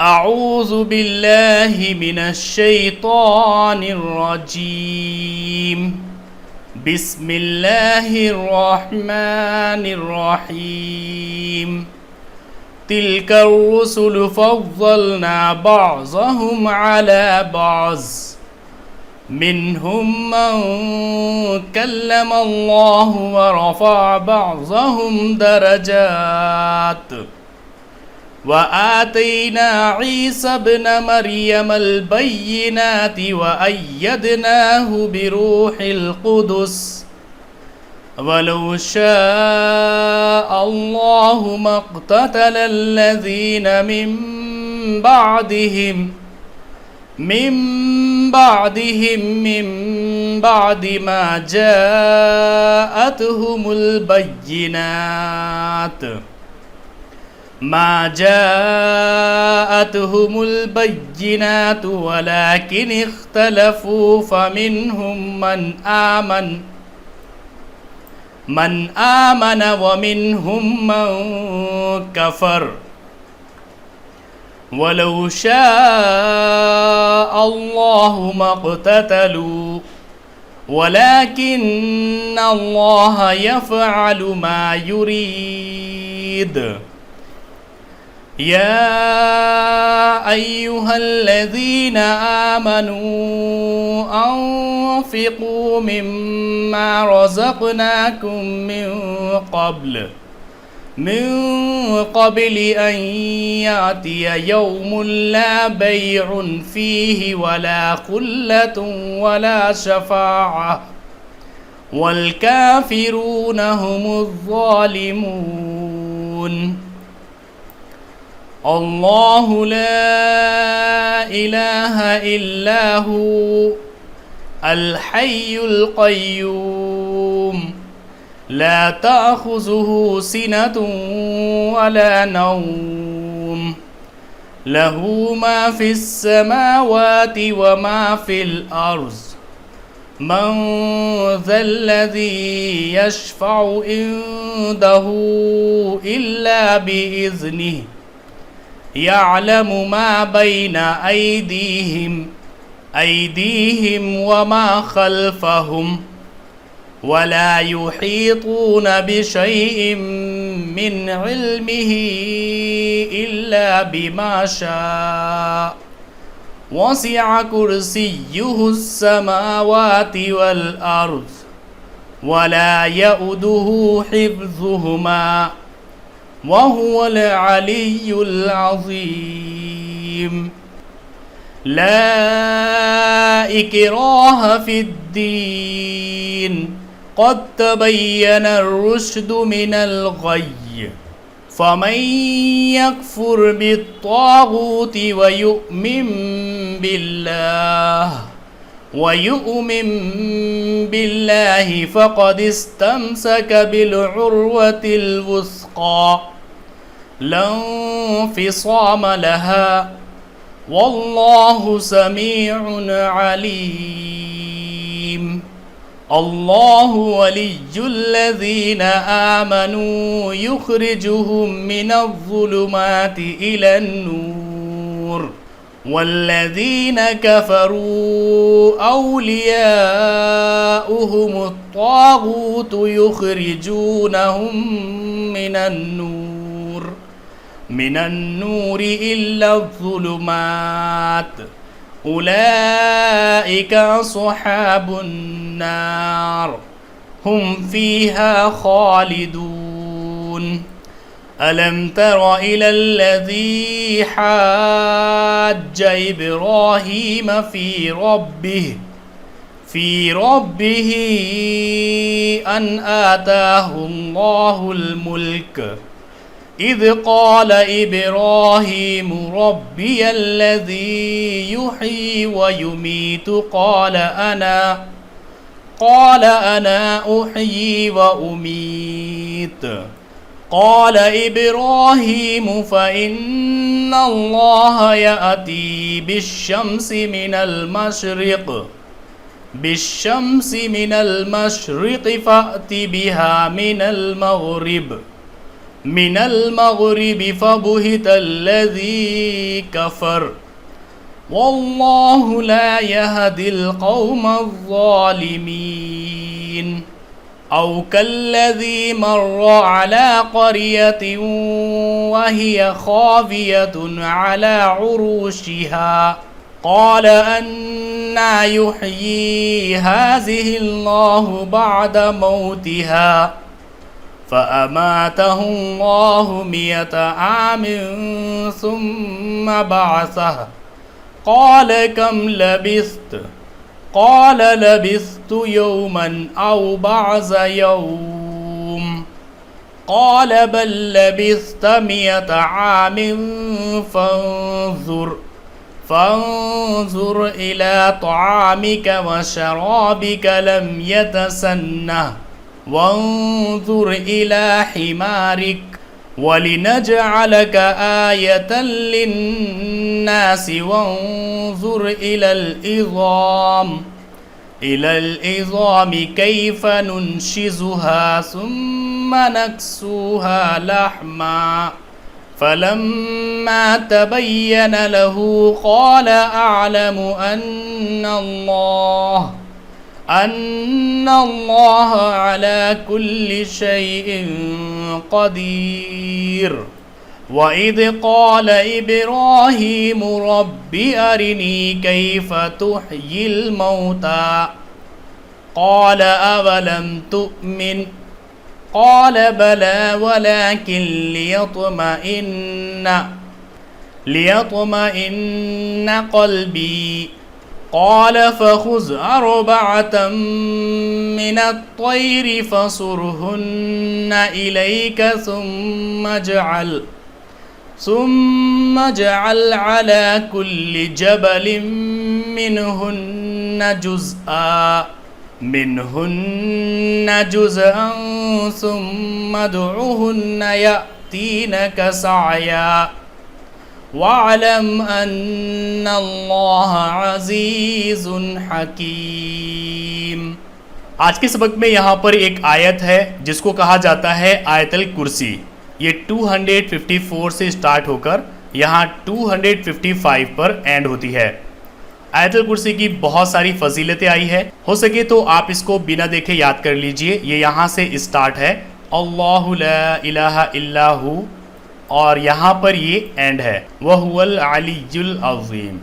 أعوذ بالله من الشيطان الرجيم. بسم الله الرحمن الرحيم. تلك الرسل فضلنا بعضهم على بعض منهم من كلم الله ورفع بعضهم درجات وآتينا عيسى ابن مريم البينات وأيدناه بروح القدس ولو شاء الله ما اقتتل الذين من بعد ما جاءتهم البينات ولكن اختلفوا فمنهم من آمن ومنهم من كفر ولو شاء الله ما اقتتلوا ولكن الله يفعل ما يريد. يا أيها الذين آمنوا أنفقوا مما رزقناكم من قبل أن يأتي يوم لا بيع فيه ولا خلة ولا شفاعة والكافرون هم الظالمون. الله لا إله إلا هو الحي القيوم لا تأخذه سنة ولا نوم له ما في السماوات وما في الأرض من ذا الذي يشفع عنده إلا بإذنه يعلم ما بين أيديهم وما خلفهم ولا يحيطون بشيء من علمه إلا بما شاء وسع كرسيه السماوات والأرض ولا يؤوده حفظهما وهو العلي العظيم. لا إكراه في الدين قد تبين الرشد من الغي فمن يكفر بالطاغوت ويؤمن بالله فقد استمسك بالعروة الوثقى لا انفصام لها والله سميع عليم. الله ولي الذين آمنوا يخرجهم من الظلمات إلى النور والذين كفروا أولياؤهم الطاغوت يخرجونهم من النور إلى الظلمات أولئك أصحاب النار هم فيها خالدون. ألم تر إلى الذي حاج إبراهيم في ربه أن آتاه الله الملك إذ قال إبراهيم ربي الذي يحيي ويميت قال أنا أحيي وأميت قال إبراهيم فإن الله يأتي بالشمس من المشرق فأت بها من المغرب मिनल मग़रिबि फ़बुहितल्लज़ी कफ़र वल्लाहु ला यहदिल क़ौमज़्ज़ालिमीन औ कल्लज़ी मर्र अला क़रियतिन वहिय ख़ावियतुन अला उरूशिहा क़ाल अन्ना युह्यी हाज़िहिल्लाहु बअद मौतिहा फ़अमातहुल्लाहु मियत आमिन सुम्मा बअसह क़ाल कम लबिस्त क़ाल लबिस्तु यौमन औ बअज़ यौम क़ाल बल लबिस्त मियत आमिन फ़ंज़ुर इला तआमिक व शराबिक लम यतसन्नह वंज़ुर इला हिमारिक वलिनजअलक आयतन लिन्नासि वंज़ुर इलल इज़ामि कैफ़ नुनशिज़ुहा सुम्मा नक्सूहा लहमा फलम्मा तबय्यन लहू क़ाल अअलमु अन्नल्लाह अला कुल्लि शैइन क़दीर व इज़ क़ाल इब्राहीमु रब्बि अरिनी कैफ़ तुह्यिल मौता क़ाल अवलम तुअमिन क़ाल बला वलाकिन लियत्मइन्न क़ल्बी क़ाल फ़ख़ुज़ अर्बअतम मिनत-तय्रि फ़सुरहुन्न इलैक सुम्म जअल अला कुल्लि जबलिन मिन्हुन्न जुज़अन सुम्म उदउहुन्न यअतीनक सअया वअलम अन्नल्लाह अज़ीज़ुन हकीम। आज के सबक में यहाँ पर एक आयत है जिसको कहा जाता है आयतल कुर्सी। ये 254 से स्टार्ट होकर यहाँ 255 पर एंड होती है। आयतल कुर्सी की बहुत सारी फजीलतें आई है, हो सके तो आप इसको बिना देखे याद कर लीजिए। ये यहाँ से स्टार्ट है अल्लाहु ला इलाहा इल्ला हु और यहाँ पर ये एंड है वहुवल अलियुल अज़ीम।